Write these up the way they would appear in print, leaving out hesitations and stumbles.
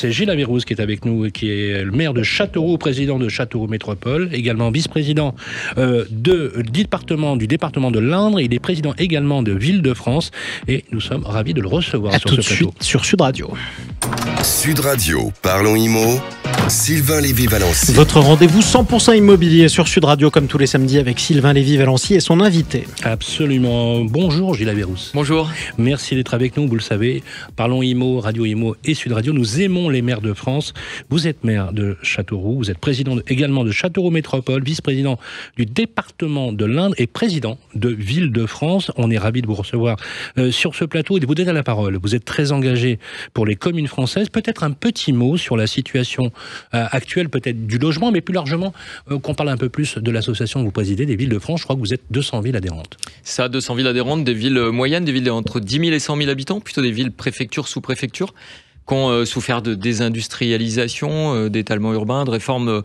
C'est Gilles Averrouz qui est avec nous, qui est le maire de Châteauroux, président de Châteauroux Métropole, également vice-président du département de l'Indre. Il est président également de Ville-de-France et nous sommes ravis de le recevoir sur ce plateau. Suite sur Sud Radio. Sud Radio, parlons IMO, Sylvain Lévy-Valency. Votre rendez-vous 100% immobilier sur Sud Radio, comme tous les samedis, avec Sylvain Lévy-Valency et son invité. Absolument. Bonjour Gilles Averrouz. Bonjour. Merci d'être avec nous, vous le savez. Parlons IMO, Radio IMO et Sud Radio. Nous aimons les maires de France. Vous êtes maire de Châteauroux, vous êtes président également de Châteauroux Métropole, vice-président du département de l'Indre et président de Ville-de-France. On est ravis de vous recevoir sur ce plateau et de vous donner la parole. Vous êtes très engagé pour les communes françaises. Peut-être un petit mot sur la situation actuelle, peut-être du logement, mais plus largement, qu'on parle un peu plus de l'association que vous présidez, des villes de France. Je crois que vous êtes 200 villes adhérentes. Ça, 200 villes adhérentes, des villes moyennes, des villes entre 10 000 et 100 000 habitants, plutôt des villes préfectures, sous-préfectures, qui ont souffert de désindustrialisation, d'étalement urbain, de réforme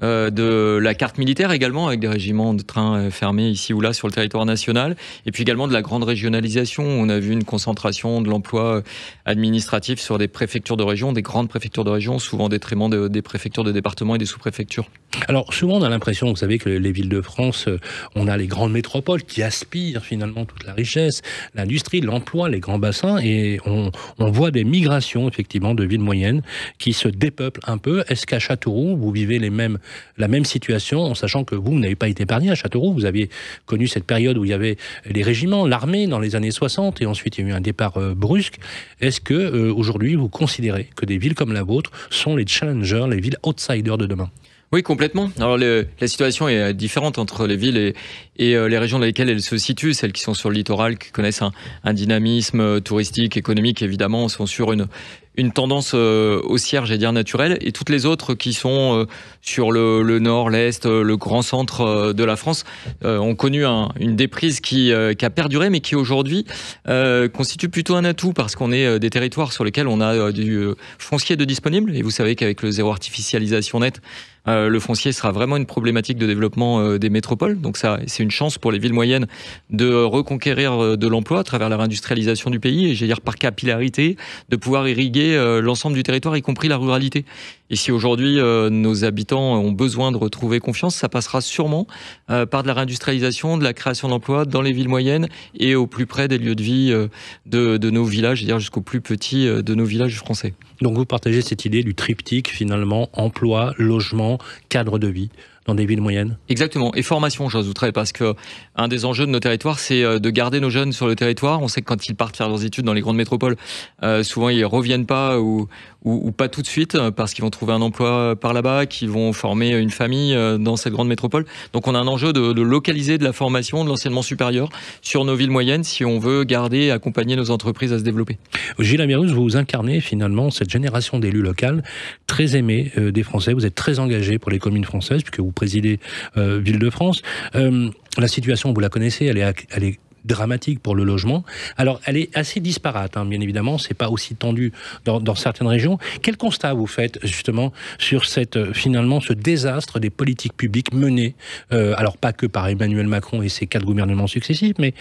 de la carte militaire également, avec des régiments de train fermés ici ou là sur le territoire national, et puis également de la grande régionalisation. On a vu une concentration de l'emploi administratif sur des préfectures de région, des grandes préfectures de région, souvent au détriment des préfectures de département et des sous-préfectures. Alors souvent on a l'impression, vous savez, que les villes de France, on a les grandes métropoles qui aspirent finalement toute la richesse, l'industrie, l'emploi, les grands bassins, et on voit des migrations effectivement de villes moyennes qui se dépeuplent un peu. Est-ce qu'à Châteauroux, vous vivez la même situation, en sachant que vous n'avez pas été épargné à Châteauroux, vous aviez connu cette période où il y avait les régiments, l'armée dans les années 60, et ensuite il y a eu un départ brusque. Est-ce que aujourd'hui vous considérez que des villes comme la vôtre sont les challengers, les villes outsiders de demain ? Oui, complètement. Alors la situation est différente entre les villes et les régions dans lesquelles elles se situent. Celles qui sont sur le littoral, qui connaissent un dynamisme touristique, économique, évidemment, sont sur une tendance haussière, j'allais dire naturelle, et toutes les autres qui sont sur le nord, l'est, le grand centre de la France ont connu une déprise qui a perduré, mais qui aujourd'hui constitue plutôt un atout, parce qu'on est des territoires sur lesquels on a du foncier de disponible, et vous savez qu'avec le zéro artificialisation net, le foncier sera vraiment une problématique de développement des métropoles. Donc ça, c'est une chance pour les villes moyennes de reconquérir de l'emploi à travers la réindustrialisation du pays, et j'allais dire par capillarité, de pouvoir irriguer l'ensemble du territoire, y compris la ruralité. Et si aujourd'hui nos habitants ont besoin de retrouver confiance, ça passera sûrement par de la réindustrialisation, de la création d'emplois dans les villes moyennes et au plus près des lieux de vie de nos villages, c'est-à-dire jusqu'au plus petit de nos villages français. Donc vous partagez cette idée du triptyque finalement, emploi, logement, cadre de vie dans des villes moyennes? Exactement. Et formation, j'ajouterais, parce que un des enjeux de nos territoires, c'est de garder nos jeunes sur le territoire. On sait que quand ils partent faire leurs études dans les grandes métropoles, souvent ils reviennent pas ou pas tout de suite, parce qu'ils vont trouver un emploi par là-bas, qu'ils vont former une famille dans cette grande métropole. Donc on a un enjeu de localiser de la formation, de l'enseignement supérieur sur nos villes moyennes, si on veut garder et accompagner nos entreprises à se développer. Gilles Averrouz, vous incarnez finalement cette génération d'élus locaux très aimés des Français. Vous êtes très engagé pour les communes françaises, puisque vous présidez Ville-de-France. La situation, vous la connaissez, elle est dramatique pour le logement. Alors, elle est assez disparate, bien évidemment, c'est pas aussi tendu dans certaines régions. Quel constat vous faites, justement, sur finalement, ce désastre des politiques publiques menées, alors pas que par Emmanuel Macron et ses 4 gouvernements successifs, mais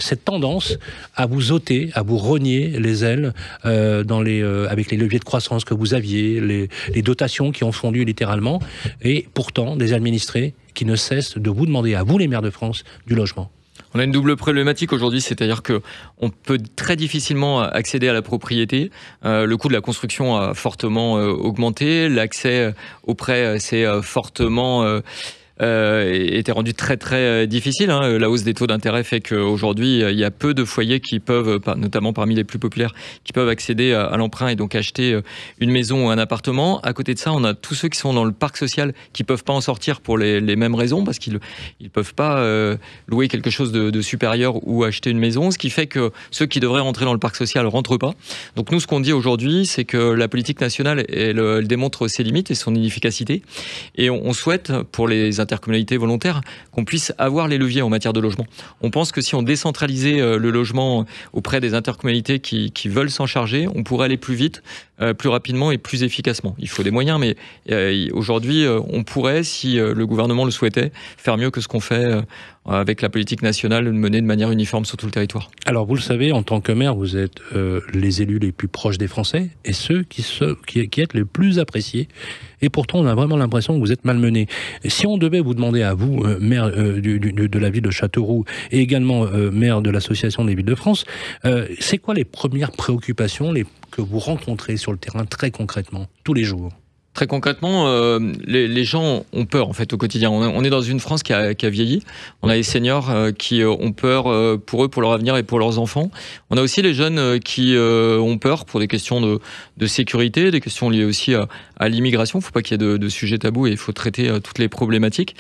cette tendance à vous ôter, à vous rogner les ailes avec les leviers de croissance que vous aviez, les dotations qui ont fondu littéralement, et pourtant des administrés qui ne cessent de vous demander, à vous les maires de France, du logement. On a une double problématique aujourd'hui, c'est-à-dire qu'on peut très difficilement accéder à la propriété. Le coût de la construction a fortement augmenté. L'accès au prêt s'est fortement était rendu très très difficile. La hausse des taux d'intérêt fait qu'aujourd'hui il y a peu de foyers qui peuvent, notamment parmi les plus populaires, qui peuvent accéder à l'emprunt et donc acheter une maison ou un appartement. À côté de ça, on a tous ceux qui sont dans le parc social qui peuvent pas en sortir pour les mêmes raisons, parce qu'ils peuvent pas louer quelque chose de supérieur ou acheter une maison, ce qui fait que ceux qui devraient rentrer dans le parc social rentrent pas. Donc nous, ce qu'on dit aujourd'hui, c'est que la politique nationale elle démontre ses limites et son inefficacité, et on souhaite pour les intercommunalités volontaires qu'on puisse avoir les leviers en matière de logement. On pense que si on décentralisait le logement auprès des intercommunalités qui veulent s'en charger, on pourrait aller plus vite, plus rapidement et plus efficacement. Il faut des moyens, mais aujourd'hui, on pourrait, si le gouvernement le souhaitait, faire mieux que ce qu'on fait avec la politique nationale menée de manière uniforme sur tout le territoire. Alors vous le savez, en tant que maire, vous êtes les élus les plus proches des Français et ceux qui êtes les plus appréciés. Et pourtant, on a vraiment l'impression que vous êtes malmenés. Si on devait vous demander à vous, maire de la ville de Châteauroux et également maire de l'Association des villes de France, c'est quoi les premières préoccupations que vous rencontrez sur le terrain très concrètement, tous les jours ? Très concrètement, les gens ont peur en fait au quotidien. On est dans une France qui a vieilli. On a les seniors qui ont peur pour eux, pour leur avenir et pour leurs enfants. On a aussi les jeunes qui ont peur pour des questions de sécurité, des questions liées aussi à l'immigration. Il ne faut pas qu'il y ait de sujets tabous et il faut traiter toutes les problématiques.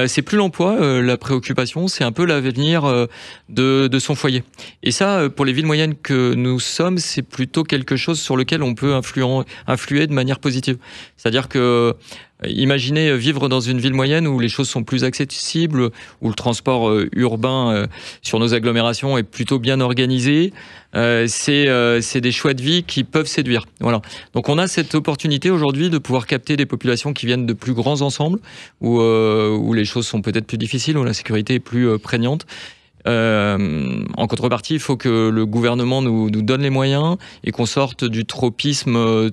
C'est plus l'emploi, la préoccupation, c'est un peu l'avenir de son foyer. Et ça, pour les villes moyennes que nous sommes, c'est plutôt quelque chose sur lequel on peut influer de manière positive. C'est-à-dire que imaginez vivre dans une ville moyenne où les choses sont plus accessibles, où le transport urbain sur nos agglomérations est plutôt bien organisé. C'est des choix de vie qui peuvent séduire. Voilà. Donc on a cette opportunité aujourd'hui de pouvoir capter des populations qui viennent de plus grands ensembles, où les choses sont peut-être plus difficiles, où la sécurité est plus prégnante. En contrepartie, il faut que le gouvernement nous donne les moyens et qu'on sorte du tropisme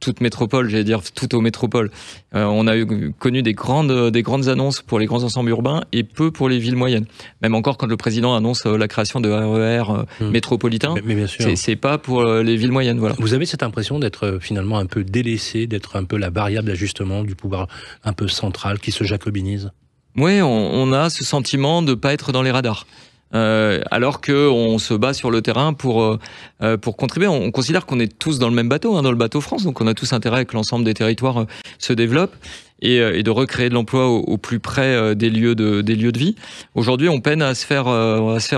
toute métropole, j'allais dire toutes aux métropoles. On a connu des grandes annonces pour les grands ensembles urbains et peu pour les villes moyennes. Même encore quand le président annonce la création de RER métropolitains, mais bien sûr. C'est pas pour les villes moyennes. Voilà. Vous avez cette impression d'être finalement un peu délaissé, d'être un peu la variable d'ajustement du pouvoir un peu central qui se jacobinise ? Oui, on a ce sentiment de ne pas être dans les radars. Alors qu'on se bat sur le terrain pour contribuer. On considère qu'on est tous dans le même bateau, dans le bateau France, donc on a tous intérêt que l'ensemble des territoires se développent et de recréer de l'emploi au plus près des lieux de vie. Aujourd'hui, on peine à se faire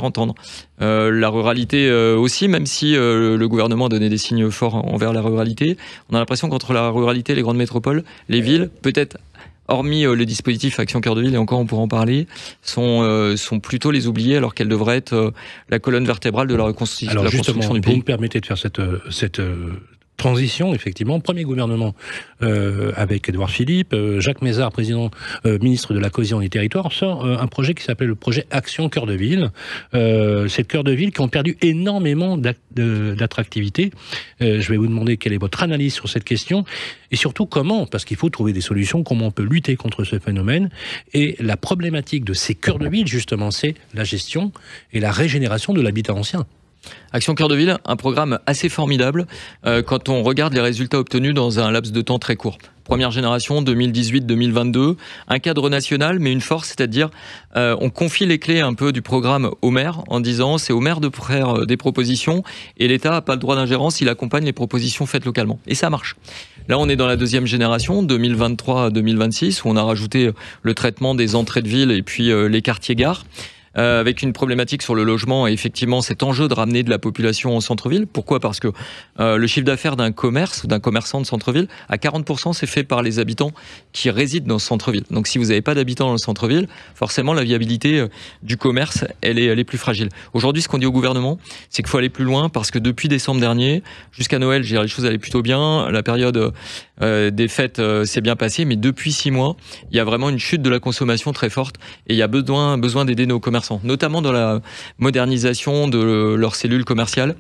entendre. La ruralité aussi, même si le gouvernement a donné des signes forts envers la ruralité, on a l'impression qu'entre la ruralité et les grandes métropoles, les villes, peut-être hormis le dispositif Action Cœur de Ville, et encore on pourra en parler, sont plutôt les oubliés alors qu'elles devraient être la colonne vertébrale de la reconstruction, alors la construction du pays. Vous me permettez de faire cette transition, effectivement. Premier gouvernement avec Édouard Philippe, Jacques Mézard, ministre de la Cohésion des Territoires, sort un projet qui s'appelle le projet Action Cœur de Ville. C'est le cœur de ville qui ont perdu énormément d'attractivité. Je vais vous demander quelle est votre analyse sur cette question et surtout comment, parce qu'il faut trouver des solutions, comment on peut lutter contre ce phénomène. Et la problématique de ces cœurs de ville, justement, c'est la gestion et la régénération de l'habitat ancien. Action Cœur de Ville, un programme assez formidable quand on regarde les résultats obtenus dans un laps de temps très court. Première génération, 2018-2022, un cadre national, mais une force, c'est-à-dire on confie les clés un peu du programme au maire en disant c'est au maire de faire des propositions et l'État n'a pas le droit d'ingérence, il accompagne les propositions faites localement. Et ça marche. Là, on est dans la deuxième génération, 2023-2026, où on a rajouté le traitement des entrées de ville et puis les quartiers-gares. Avec une problématique sur le logement et effectivement cet enjeu de ramener de la population au centre-ville. Pourquoi ? Parce que le chiffre d'affaires d'un commerçant de centre-ville, à 40%, c'est fait par les habitants qui résident dans ce centre-ville. Donc si vous n'avez pas d'habitants dans le centre-ville, forcément la viabilité du commerce, elle est plus fragile. Aujourd'hui, ce qu'on dit au gouvernement, c'est qu'il faut aller plus loin parce que depuis décembre dernier, jusqu'à Noël, les choses allaient plutôt bien. La période des fêtes s'est bien passée, mais depuis 6 mois, il y a vraiment une chute de la consommation très forte et il y a besoin d'aider nos commerçants, notamment dans la modernisation de leurs cellules commerciales,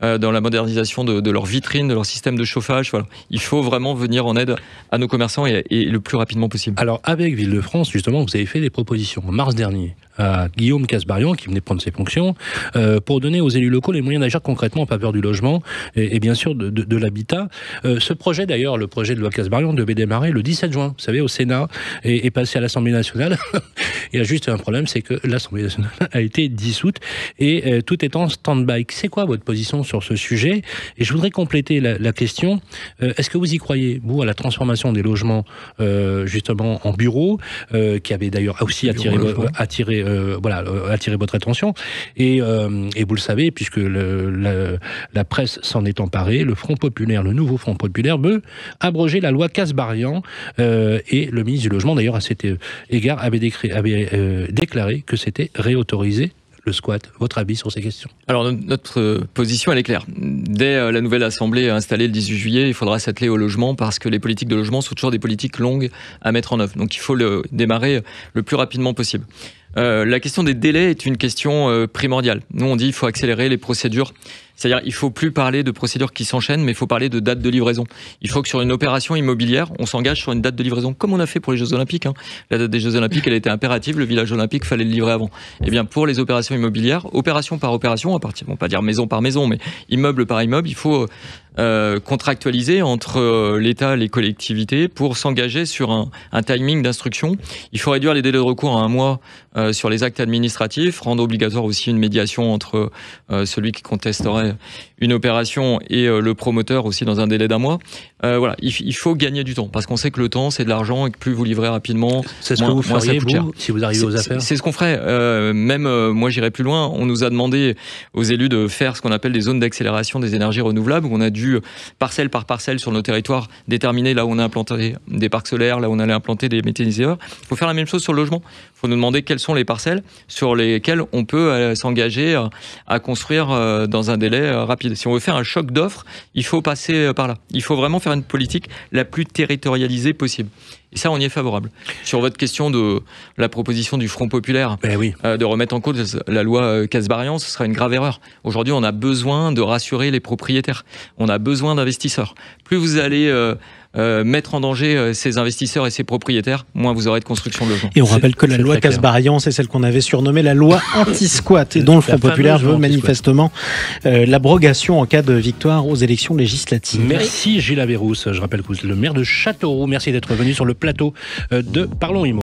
dans la modernisation de leurs vitrines, de leur système de chauffage. Voilà. Il faut vraiment venir en aide à nos commerçants et le plus rapidement possible. Alors avec Ville de France, justement, vous avez fait des propositions en mars dernier à Guillaume Kasbarian, qui venait prendre ses fonctions, pour donner aux élus locaux les moyens d'agir concrètement en faveur du logement et bien sûr de l'habitat. Ce projet d'ailleurs, le projet de loi Kasbarian, devait démarrer le 17 juin, vous savez, au Sénat, et passer à l'Assemblée nationale. Il y a juste un problème, c'est que l'Assemblée nationale a été dissoute et tout est en stand-by. C'est quoi votre position sur ce sujet? Et je voudrais compléter la question. Est-ce que vous y croyez, vous, à la transformation des logements justement en bureaux, qui avait d'ailleurs aussi attiré votre attention, et vous le savez, puisque la presse s'en est emparée, le Front Populaire, le nouveau Front Populaire, veut abroger la loi Kasbarian, et le ministre du Logement, d'ailleurs, à cet égard, avait déclaré que c'était réautorisé le squat. Votre avis sur ces questions? Alors notre position, elle est claire. Dès la nouvelle Assemblée installée le 18 juillet, il faudra s'atteler au logement parce que les politiques de logement sont toujours des politiques longues à mettre en œuvre. Donc il faut le démarrer le plus rapidement possible. La question des délais est une question primordiale. Nous, on dit qu'il faut accélérer les procédures. C'est-à-dire il ne faut plus parler de procédures qui s'enchaînent, mais il faut parler de date de livraison. Il faut que sur une opération immobilière, on s'engage sur une date de livraison, comme on a fait pour les Jeux Olympiques. La date des Jeux Olympiques, elle était impérative, le village olympique, il fallait le livrer avant. Eh bien, pour les opérations immobilières, opération par opération, à partir, on va pas dire maison par maison, mais immeuble par immeuble, il faut contractualiser entre l'État et les collectivités pour s'engager sur un timing d'instruction. Il faut réduire les délais de recours à 1 mois sur les actes administratifs, rendre obligatoire aussi une médiation entre celui qui contesterait une opération et le promoteur aussi dans un délai d'1 mois. Voilà, il faut gagner du temps parce qu'on sait que le temps c'est de l'argent et que plus vous livrez rapidement, c'est ce que vous feriez vous, si vous arrivez aux affaires. C'est ce qu'on ferait. Moi j'irais plus loin. On nous a demandé aux élus de faire ce qu'on appelle des zones d'accélération des énergies renouvelables où on a dû parcelle par parcelle sur nos territoires déterminer là où on a implanté des parcs solaires, là où on allait implanter des méthaniseurs. Il faut faire la même chose sur le logement. Il faut nous demander quelles sont les parcelles sur lesquelles on peut s'engager à construire dans un délai rapide. Si on veut faire un choc d'offres, il faut passer par là. Il faut vraiment faire une politique la plus territorialisée possible. Et ça, on y est favorable. Sur votre question de la proposition du Front populaire, de remettre en cause la loi Kasbarian, ce sera une grave erreur. Aujourd'hui, on a besoin de rassurer les propriétaires. On a besoin d'investisseurs. Plus vous allez mettre en danger ces investisseurs et ces propriétaires, moins vous aurez de construction de logements. Et on rappelle que la loi Kasbarian, c'est celle qu'on avait surnommée la loi anti-squat et dont le Front populaire veut manifestement l'abrogation en cas de victoire aux élections législatives. Merci Gilles Averrousse. Je rappelle que vous êtes le maire de Châteauroux. Merci d'être venu sur le plateau de Parlons Immo.